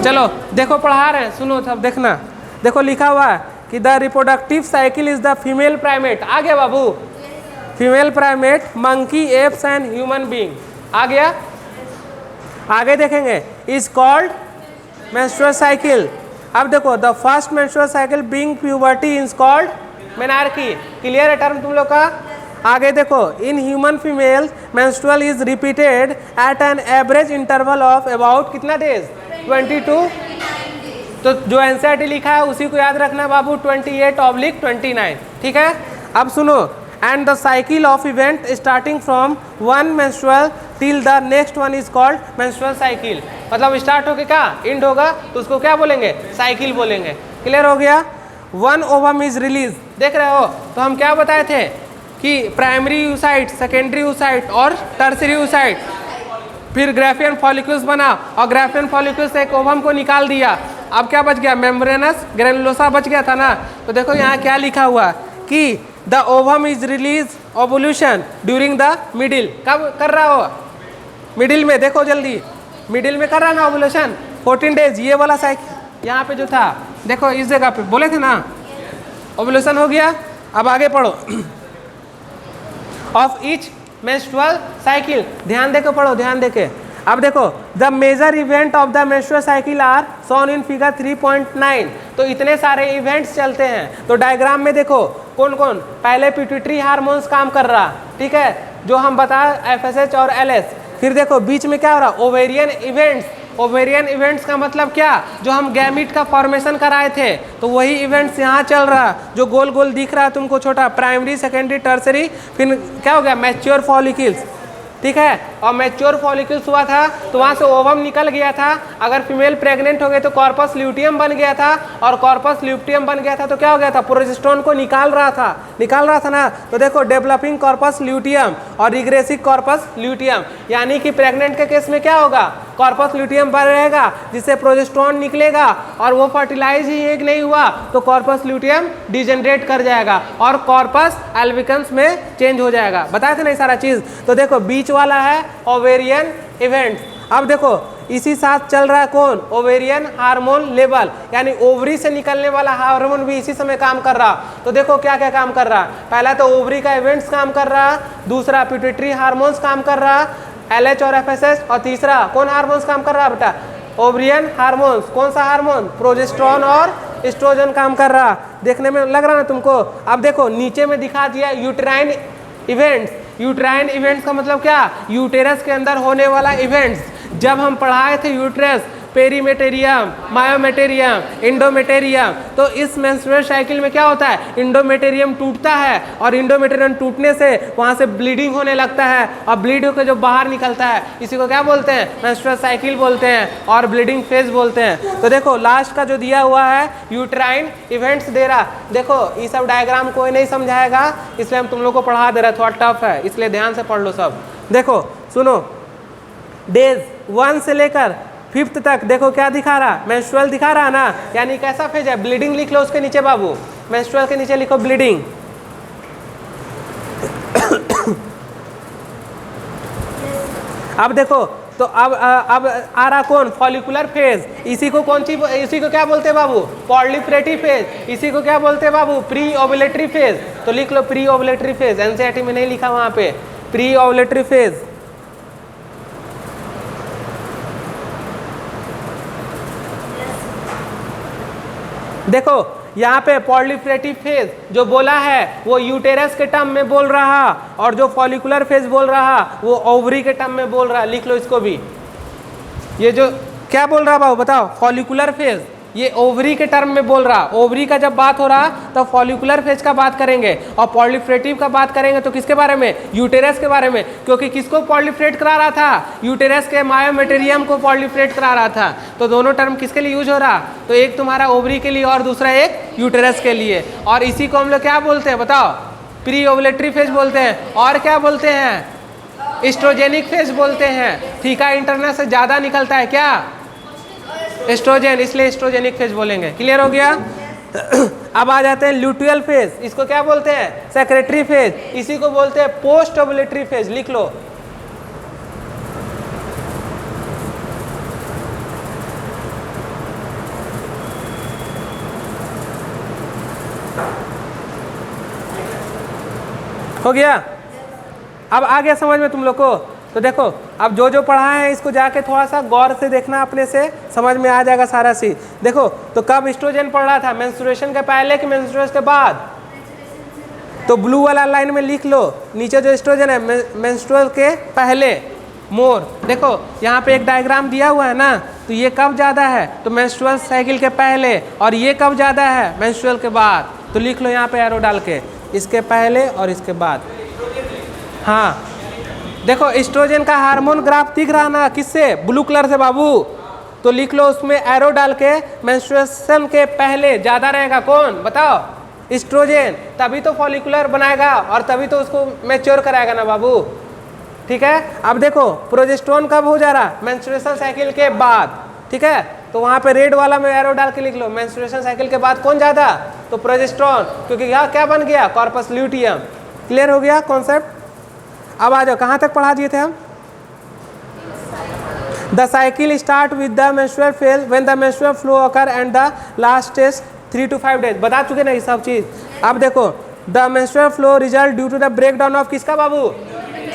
चलो देखो पढ़ा रहे हैं, सुनो तब देखना। देखो लिखा हुआ है कि the reproductive cycle is the female primate, आ गया बाबू, female primate, monkey, apes and human being, आ गया। आगे देखेंगे इज कॉल्ड मेंस्ट्रुअल साइकिल। अब देखो the first menstrual cycle being puberty is called menarche. Clear है टर्म तुम लोग का। आगे देखो in human female menstrual is repeated at an average interval of about कितना डेज, 22। तो जो एनसीईआरटी लिखा है उसी को याद रखना बाबू, 28/29, ठीक है। अब सुनो, and the cycle of event starting from one menstrual till the next one is called menstrual cycle. मतलब स्टार्ट होके क्या एंड होगा तो उसको क्या बोलेंगे, साइकिल बोलेंगे। क्लियर हो गया। वन ओवम इज रिलीज, देख रहे हो, तो हम क्या बताए थे कि प्राइमरी यूसाइट, सेकेंडरी यूसाइट और टर्सरी यूसाइट, फिर ग्रेफियन फॉलिक्यूल्स बना और ग्रेफियन फॉलिक्यूल्स से एक ओवम को निकाल दिया। अब क्या बच गया, मेम्ब्रेनस ग्रेनुलोसा बच गया था ना। तो देखो यहाँ क्या लिखा हुआ कि the ovum is release ovulation during the middle. कब कर रहा हो, मिडिल में, देखो जल्दी, मिडिल में कर रहा ना ओवुलेशन, 14 डेज। ये वाला साइकिल यहाँ पे जो था देखो इस जगह पे बोले थे ना, ओवुलेशन हो गया। अब आगे पढ़ो, ऑफ ईच मेंस्ट्रुअल साइकिल, ध्यान देके पढ़ो, ध्यान देके। अब देखो the major event of the menstrual cycle are shown in figure 3.9। तो इतने सारे इवेंट्स चलते हैं, तो डायग्राम में देखो कौन कौन, पहले पिट्यूटरी हार्मोन्स काम कर रहा, ठीक है, जो हम बताए FSH और LH। फिर देखो बीच में क्या हो रहा, ओवेरियन इवेंट्स। ओवेरियन इवेंट्स का मतलब क्या, जो हम गैमीट का फॉर्मेशन कराए थे, तो वही इवेंट्स यहाँ चल रहा, जो गोल गोल दिख रहा है तुमको छोटा, प्राइमरी, सेकेंडरी, टर्सरी। फिर क्या हो गया, मैच्योर फॉलिकल्स, ठीक है। और मैच्योर फॉलिकल्स हुआ था तो वहाँ से ओवम निकल गया था। अगर फीमेल प्रेग्नेंट हो गए तो कॉर्पस ल्यूटियम बन गया था, और कॉर्पस ल्यूटियम बन गया था तो क्या हो गया था, प्रोजेस्टेरॉन को निकाल रहा था ना। तो देखो डेवलपिंग कॉर्पस ल्यूटियम और रिग्रेसिव कॉर्पस ल्यूटियम, यानी कि प्रेग्नेंट के केस में क्या होगा, कॉर्पस ल्यूटियम बन रहेगा जिससे प्रोजेस्टेरॉन निकलेगा, और वो फर्टिलाइज ही एक नहीं हुआ तो कॉर्पस ल्यूटियम डिजेनरेट कर जाएगा और कॉर्पस एल्बिकन्स में चेंज हो जाएगा। बताए थे ना सारा चीज़। तो देखो बीच वाला है ओवेरियन इवेंट्स। अब देखो इसी साथ चल रहा है कौन, ओवेरियन हार्मोन लेवल, यानी ओवरी से निकलने वाला हार्मोन भी इसी समय काम कर रहा। तो देखो क्या क्या काम कर रहा, पहला तो ओवरी का इवेंट्स काम कर रहा, दूसरा पिट्यूटरी हार्मोन्स काम कर रहा, LH और FSH, और तीसरा कौन हार्मोन्स काम कर रहा बेटा, ओवरियन हार्मोन्स। कौन सा हार्मोन, प्रोजेस्टेरॉन और एस्ट्रोजन काम कर रहा। देखने में लग रहा ना तुमको। अब देखो नीचे में दिखा दिया यूटेराइन इवेंट्स। यूटेराइन इवेंट्स का मतलब क्या, यूटेरस के अंदर होने वाला इवेंट्स। जब हम पढ़ाए थे यूटेरस, पेरीमेटेरियम, मायोमेटेरियम, इंडोमेटेरियम, तो इस मेंस्ट्रुअल साइकिल में क्या होता है, इंडोमेटेरियम टूटता है, और इंडोमेटेरियम टूटने से वहाँ से ब्लीडिंग होने लगता है, और ब्लीड होकर जो बाहर निकलता है इसी को क्या बोलते हैं, मेंस्ट्रुअल साइकिल बोलते हैं, और ब्लीडिंग फेज बोलते हैं। तो देखो लास्ट का जो दिया हुआ है यूटेराइन इवेंट्स दे रहा। देखो ये सब डायग्राम कोई नहीं समझाएगा, इसलिए हम तुम लोग को पढ़ा दे रहे, थोड़ा टफ है, इसलिए ध्यान से पढ़ लो सब। देखो सुनो, डेज 1 से लेकर 5th तक देखो क्या दिखा रहा, मेंस्ट्रुअल दिखा रहा ना, यानी कैसा फेज है, ब्लीडिंग लिख लो उसके नीचे बाबू, मेंस्ट्रुअल के नीचे लिखो ब्लीडिंग। अब देखो तो अब आ रहा कौन, फॉलिकुलर फेज। इसी को कौन सी, इसी को क्या बोलते हैं बाबू, पॉलिफरेटिव फेज। इसी को क्या बोलते हैं बाबू, प्री ओवुलेटरी फेज। तो लिख लो प्री ओवुलेटरी फेज, एनसीईआरटी में नहीं लिखा वहां पे, प्री ओवुलेटरी फेज। देखो यहाँ पे प्रोलिफरेटिव फेज जो बोला है वो यूटेरस के टर्म में बोल रहा, और जो फॉलिकुलर फेज बोल रहा वो ओवरी के टर्म में बोल रहा। लिख लो इसको भी। ये जो क्या बोल रहा बाबू बताओ, फॉलिकुलर फेज ये ओवरी के टर्म में बोल रहा। ओवरी का जब बात हो रहा तो फॉलिकुलर फेज का बात करेंगे, और प्रोलिफरेटिव का बात करेंगे तो किसके बारे में, यूटेरस के बारे में, क्योंकि किसको प्रोलिफरेट करा रहा था, यूटेरस के मायोमेटेरियम को प्रोलिफरेट करा रहा था। तो दोनों टर्म किसके लिए यूज हो रहा, तो एक तुम्हारा ओवरी के लिए और दूसरा एक यूटेरस के लिए। और इसी को हम लोग क्या बोलते हैं बताओ, प्री ओवुलेटरी फेज बोलते हैं, और क्या बोलते हैं, एस्ट्रोजेनिक फेज बोलते हैं। थीका इंटरना से ज्यादा निकलता है क्या, एस्ट्रोजन, इसलिए एस्ट्रोजेनिक फेज बोलेंगे। क्लियर हो गया। अब आ जाते हैं ल्यूटियल फेज, इसको क्या बोलते हैं, सेक्रेटरी फेज, इसी को बोलते हैं पोस्ट ओवुलेटरी फेज। लिख लो। हो गया। अब आ गया समझ में तुम लोग को। तो देखो अब जो जो पढ़ा है इसको जाके थोड़ा सा गौर से देखना, अपने से समझ में आ जाएगा सारा चीज। देखो तो कब एस्ट्रोजन पढ़ रहा था, मेंस्ट्रुएशन के पहले कि मेंस्ट्रुएशन के बाद, तो ब्लू वाला लाइन में लिख लो, नीचे जो एस्ट्रोजन है मेंस्ट्रुअल के पहले मोर। देखो यहाँ पे एक डायग्राम दिया हुआ है ना, तो ये कब ज़्यादा है, तो मेंस्ट्रुअल साइकिल के पहले, और ये कब ज़्यादा है, मेंस्ट्रुअल के बाद। तो लिख लो यहाँ पे एरो डाल के, इसके पहले और इसके बाद। हाँ देखो एस्ट्रोजन का हार्मोन ग्राफ दिख रहा ना, किससे, ब्लू कलर से बाबू। तो लिख लो उसमें एरो डाल के, मेंस्ट्रुएशन के पहले ज़्यादा रहेगा कौन बताओ, एस्ट्रोजन, तभी तो फॉलिकुलर बनाएगा और तभी तो उसको मैच्योर कराएगा ना बाबू। ठीक है। अब देखो प्रोजेस्टेरोन कब हो जा रहा, मेंस्ट्रुएशन साइकिल के बाद। ठीक है, तो वहाँ पे रेड वाला में एरो डाल के लिख लो, मेंस्ट्रुएशन साइकिल के बाद कौन ज़्यादा, तो प्रोजेस्टेरोन, क्योंकि यहाँ क्या बन गया, कॉर्पस ल्यूटियम। क्लियर हो गया कॉन्सेप्ट। अब आ जाओ, कहाँ तक पढ़ा दिए थे हम, the cycle start with the menstrual phase when the menstrual flow occur and the last test 3 to 5 days। बता चुके ना ये सब चीज़। अब देखो the menstrual flow result due to the breakdown of किसका बाबू,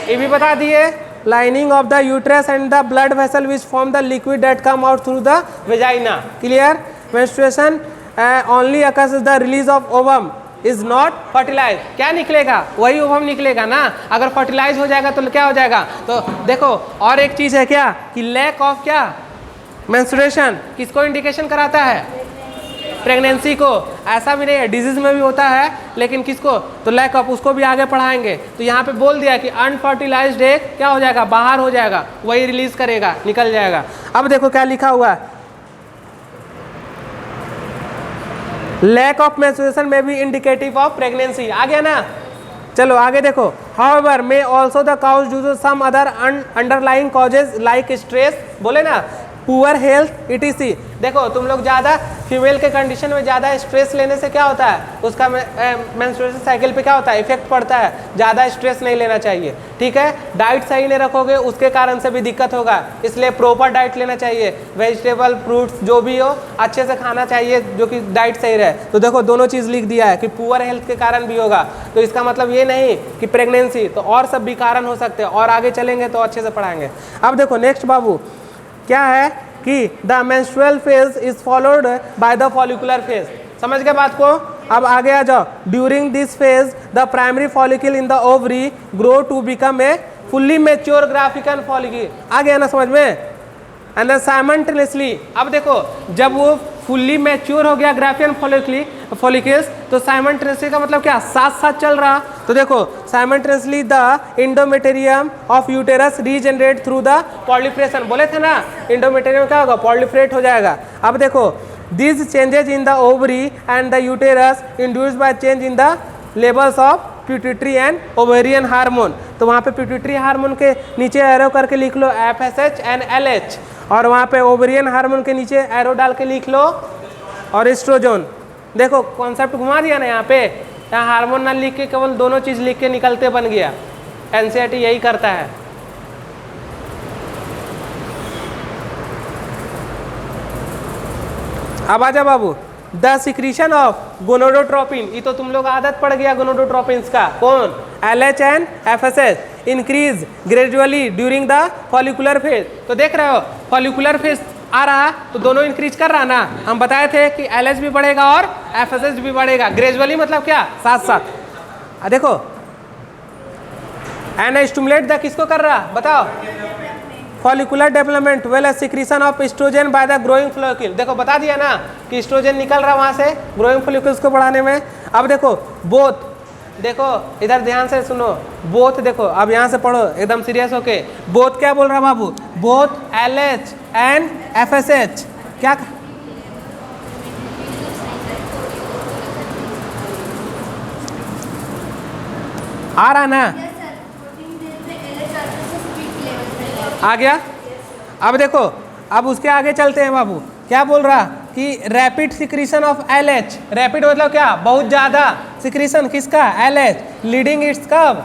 ये भी बता दिए, lining of the uterus and the blood vessel which form the liquid that come out through the vagina. Clear. Menstruation only occurs the release of ovum is not fertilize. क्या निकलेगा, वही ovum निकलेगा ना। अगर फर्टिलाइज हो जाएगा तो क्या हो जाएगा, तो देखो और एक चीज है क्या, कि लैक ऑफ क्या, मेंस्ट्रुएशन किसको इंडिकेशन कराता है, प्रेगनेंसी को। ऐसा भी नहीं है, डिजीज में भी होता है, लेकिन किसको, तो लैक ऑफ, उसको भी आगे पढ़ाएंगे। तो यहाँ पे बोल दिया कि अनफर्टिलाइज्ड एग क्या हो जाएगा, बाहर हो जाएगा, वही रिलीज करेगा, निकल जाएगा। अब देखो क्या लिखा हुआ है, लैक ऑफ मेंस्ट्रुएशन में भी इंडिकेटिव ऑफ प्रेगनेंसी। आ गया ना। चलो आगे देखो, however may also the cause due to some other underlying causes like stress, बोले ना, पुअर हेल्थ इटीसी। देखो तुम लोग ज़्यादा फीमेल के कंडीशन में ज़्यादा स्ट्रेस लेने से क्या होता है, उसका मेंस्ट्रुएशन साइकिल पे क्या होता है, इफेक्ट पड़ता है। ज़्यादा स्ट्रेस नहीं लेना चाहिए। ठीक है, डाइट सही नहीं रखोगे उसके कारण से भी दिक्कत होगा, इसलिए प्रॉपर डाइट लेना चाहिए। वेजिटेबल फ्रूट्स जो भी हो अच्छे से खाना चाहिए, जो कि डाइट सही रहे। तो देखो दोनों चीज़ लिख दिया है कि पुअर हेल्थ के कारण भी होगा, तो इसका मतलब ये नहीं कि प्रेगनेंसी, तो और सब भी कारण हो सकते हैं, और आगे चलेंगे तो अच्छे से पढ़ाएंगे। अब देखो नेक्स्ट बाबू क्या है, कि the menstrual phase is followed by the follicular phase. समझ गए बात को। अब आगे आ जाओ, during this phase the primary follicle in the ovary grow to become a fully mature graphical follicle. आ गया ना समझ में। एंड देन साइमल्टेनियसली, अब देखो जब वो फुल्ली मैच्योर हो गया ग्राफियन फॉलिकल्स, तो साइमल्टेनियसली का मतलब क्या, साथ साथ चल रहा। तो देखो simultaneously the endometrium of uterus regenerate through the proliferation. बोले थे ना इंडोमेटेरियम क्या होगा, पॉलिफरेट हो जाएगा। अब देखो this changes in the ovary and the uterus induced by change in the levels of pituitary and ovarian hormone. तो वहाँ पे पिट्यूटरी हार्मोन के नीचे एरो करके लिख लो FSH एंड LH, और वहाँ पे ओवेरियन हार्मोन के नीचे एरो डाल के लिख लो और एस्ट्रोजन। देखो कॉन्सेप्ट घुमा दिया ना यहाँ पे, यहाँ हार्मोन ना लिख के केवल दोनों चीज़ लिख के निकलते बन गया। NCERT यही करता है। अब आजा बाबू, द सिक्रीशन ऑफ गोनोडोट्रोपिन, ये तो तुम लोग आदत पड़ गया गोनोडोट्रोपिन का, कौन, LH and FSH increase gradually during the follicular phase. तो देख रहे हो फॉलिकुलर फेज आ रहा तो दोनों इंक्रीज कर रहा ना। हम बताए थे कि LH भी बढ़ेगा और FSH भी बढ़ेगा ग्रेजुअली, मतलब क्या, साथ साथ। देखो एंड स्टिमुलेट द किसको कर रहा बताओ, follicular development well as secretion of estrogen by the growing follicle. देखो बता दिया ना कि एस्ट्रोजन निकल रहा वहां से ग्रोइंग फॉलिकल्स को बढ़ाने में। अब देखो बोथ, देखो इधर ध्यान से सुनो, बोथ देखो, अब यहाँ से पढ़ो एकदम सीरियस होके। बोथ क्या बोल रहा बाबू, बोथ LH एंड FSH क्या, आ रहा ना, आ गया। अब देखो अब उसके आगे चलते हैं बाबू, क्या बोल रहा कि rapid secretion of LH, rapid मतलब क्या, बहुत ज्यादा सिक्रीशन किसका, LH, लीडिंग इट्स कब,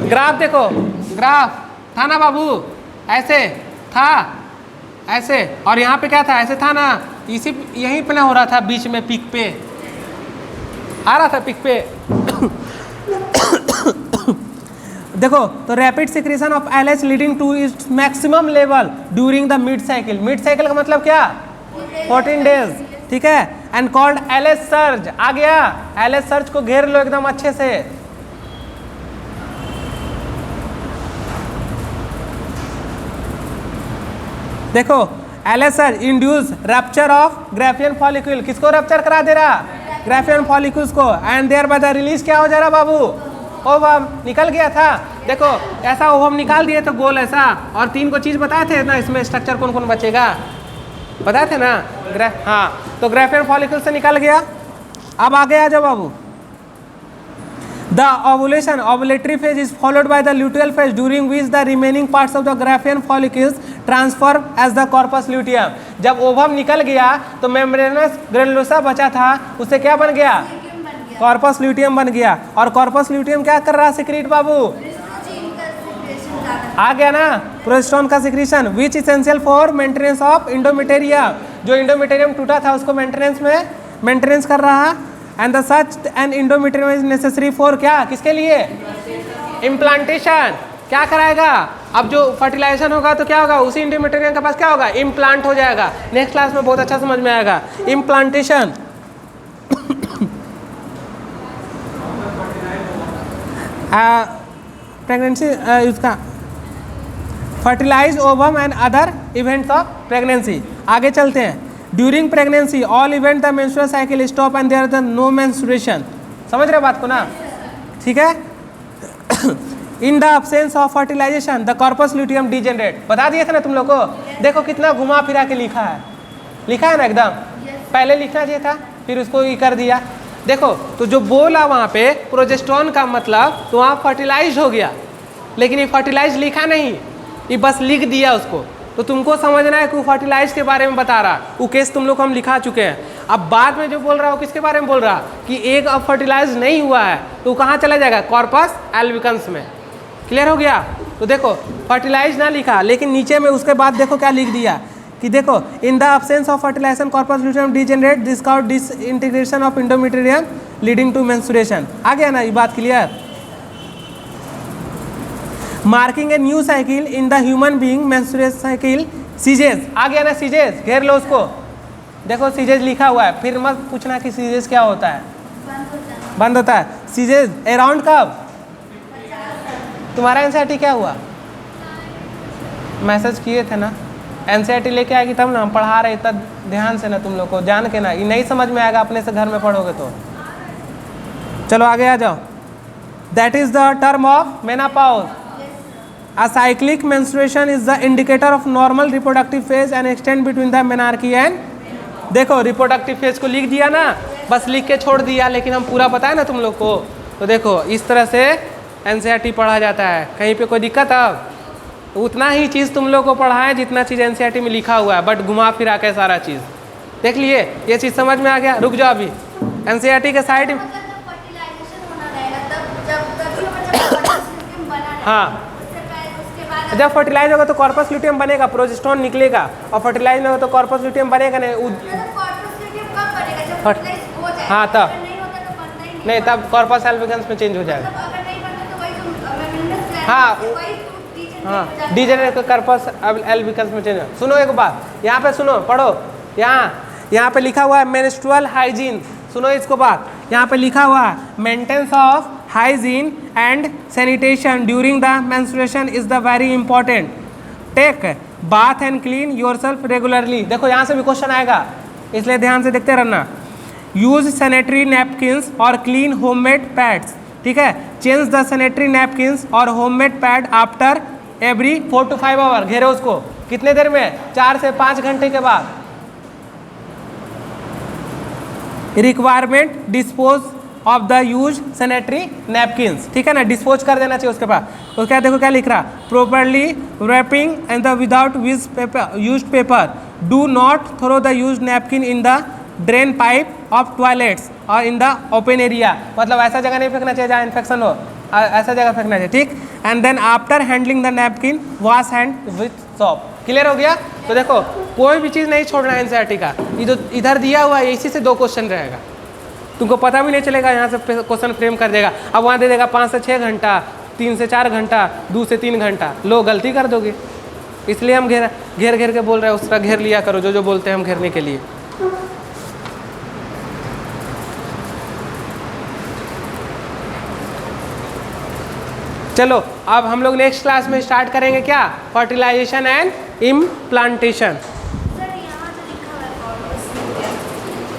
ग्राफ देखो, ग्राफ था ना बाबू, ऐसे था, ऐसे, और यहाँ पे क्या था, ऐसे था ना, इसी यहीं पे ना हो रहा था, बीच में पिक पे आ रहा था, पिक पे देखो तो rapid secretion of LH leading to its maximum level during the mid cycle. Mid cycle का मतलब क्या, 14 डेज, ठीक है, एंड कॉल्ड LH सर्ज। आ गया, LH सर्ज को घेर लो एकदम अच्छे से। देखो LH surge induce rupture of Graafian follicle, किसको रप्चर करा दे रहा, ग्राफियन फॉलिक्यूल्स को, and there by the release क्या हो जा रहा बाबू, ओवम निकल गया था। देखो ऐसा ओवम निकाल दिए तो गोल ऐसा, और 3 को चीज बताए थे ना, इसमें स्ट्रक्चर कौन कौन बचेगा बताए थे ना, हाँ, तो ग्राफियन फॉलिकल से निकल गया। अब आगे आ जाओ बाबू, the ovulation ovulatory phase is followed by the luteal phase during which the remaining parts of the Graafian follicles transfer as the corpus luteum. जब ओवम निकल गया तो मेम्ब्रेनस ग्रेनुलोसा बचा था, उससे क्या बन गया, कॉर्पस ल्यूटियम बन गया। और कॉर्पस ल्यूटियम क्या कर रहा है सिक्रीट बाबू, आ गया ना, प्रोजेस्टेरोन का secretion, which essential for maintenance of endometrium, जो इंडोमेटेरियम टूटा था उसको मेंटेनेंस कर रहा है। And the such and endometrium is necessary for क्या, किसके लिए, इम्प्लांटेशन। क्या कराएगा, अब जो फर्टिलाइजेशन होगा तो क्या होगा, उसी इंडोमेटेरियम के पास क्या होगा, इम्प्लांट हो जाएगा। नेक्स्ट क्लास में बहुत अच्छा समझ में आएगा इम्प्लांटेशन। प्रेगनेंसी उसका fertilize ovum and other events of pregnancy. आगे चलते हैं, during pregnancy all event the menstrual cycle stop and there the no menstruation. समझ रहे बात को ना, ठीक है। In the absence of fertilization the corpus luteum degenerate, बता दिए थे ना तुम लोग को। देखो कितना घुमा फिरा के लिखा है ना एकदम, पहले लिखना चाहिए था फिर उसको ये कर दिया। देखो तो जो बोला वहाँ पे प्रोजेस्टेरोन का मतलब, तो वहाँ फर्टिलाइज हो गया, लेकिन ये फर्टिलाइज लिखा नहीं, ये बस लिख दिया उसको। तो तुमको समझना है कि वो फर्टिलाइज के बारे में बता रहा, वो केस तुम लोग हम लिखा चुके हैं। अब बाद में जो बोल रहा है वो किसके बारे में बोल रहा कि एक अब फर्टिलाइज नहीं हुआ है तो कहाँ चला जाएगा, कॉर्पस एल्बिकन्स में। क्लियर हो गया। तो देखो फर्टिलाइज ना लिखा, लेकिन नीचे में उसके बाद देखो क्या लिख दिया कि देखो in the absence of fertilisation corpus luteum degenerate this called disintegration of endometrium leading to menstruation. आ गया ना ये बात clear. Marking a new cycle in the human being menstruation cycle ceases. आ गया ना सीजेस, घेर लो उसको। देखो सीजेस लिखा हुआ है, फिर मत पूछना कि सीजेस क्या होता है, बंद होता है। सीजेस अराउंड कब, तुम्हारा एनसीईआरटी क्या हुआ, मैसेज किए थे ना, एनसीईआरटी लेके आएगी तब ना, हम पढ़ा रहे इतना ध्यान से ना, तुम लोग को जान के ना, ये नहीं समझ में आएगा अपने से घर में पढ़ोगे तो। चलो आगे आ जाओ। That is the term of menopause. A cyclic menstruation is the indicator of normal reproductive phase and extend between the menarche and, देखो रिप्रोडक्टिव फेज को लिख दिया ना, बस लिख के छोड़ दिया, लेकिन हम पूरा बताए ना तुम लोग को। तो देखो इस तरह से एनसीईआरटी पढ़ा जाता है। कहीं पे कोई दिक्कत, अब उतना ही चीज़ तुम लोग को पढ़ाएं जितना चीज़ एनसीईआरटी में लिखा हुआ है, बट घुमा फिरा के सारा चीज़ देख लिए। ये चीज़ समझ में आ गया। रुक जाओ अभी, एनसीईआरटी के साइड, हाँ जब फर्टिलाइज होगा तो कॉर्पस ल्यूटियम बनेगा, प्रोजेस्टेरोन निकलेगा, और फर्टिलाइज नहीं होगा तो कॉर्पस ल्यूटियम बनेगा नहीं। हाँ तब नहीं, तब कॉर्पस एल्बिकन्स में चेंज हो जाएगा। हाँ हाँ डिजेनरेट कर्पस एल विकल्प में चेंज। सुनो एक बात, यहाँ पे सुनो, पढ़ो, यहाँ पे लिखा हुआ है मेंस्ट्रुअल हाइजीन। सुनो इसको बात, यहाँ पे लिखा हुआ है maintenance of hygiene and sanitation during the menstruation is the very important. Take bath and clean yourself regularly. देखो यहाँ से भी क्वेश्चन आएगा, इसलिए ध्यान से देखते रहना। यूज सैनिटरी नैपकिन्स और क्लीन होममेड पैड्स, ठीक है। चेंज द सैनिटरी नैपकिन्स और homemade pad after every 4 to 5 hour. घेरे उसको कितने देर में, 4 से 5 घंटे के बाद। Requirement dispose of the use sanitary napkins, ठीक है ना, डिस्पोज कर देना चाहिए उसके पास। उसके बाद देखो क्या लिख रहा, properly wrapping and the without use paper. Do not throw the use napkin in the drain pipe of toilets और इन द ओपन एरिया। मतलब ऐसा जगह नहीं फेंकना चाहिए जहाँ इन्फेक्शन हो, ऐसा जगह फेंकना चाहिए, ठीक। And then after handling the napkin wash hand with soap. Clear हो गया। तो देखो कोई भी चीज़ नहीं छोड़ना है एनसीईआरटी का। ये जो इधर दिया हुआ है इसी से 2 क्वेश्चन रहेगा, तुमको पता भी नहीं चलेगा, यहाँ से क्वेश्चन फ्रेम कर देगा। अब वहाँ दे देगा 5 से 6 घंटा, 3 से 4 घंटा, 2 से 3 घंटा, लो गलती कर दोगे। इसलिए हम घेर के बोल रहे हैं, उस तरह घेर लिया करो जो बोलते हैं हम घेरने के लिए। चलो अब हम लोग नेक्स्ट क्लास में स्टार्ट करेंगे क्या, फर्टिलाइजेशन एंड इम्प्लांटेशन।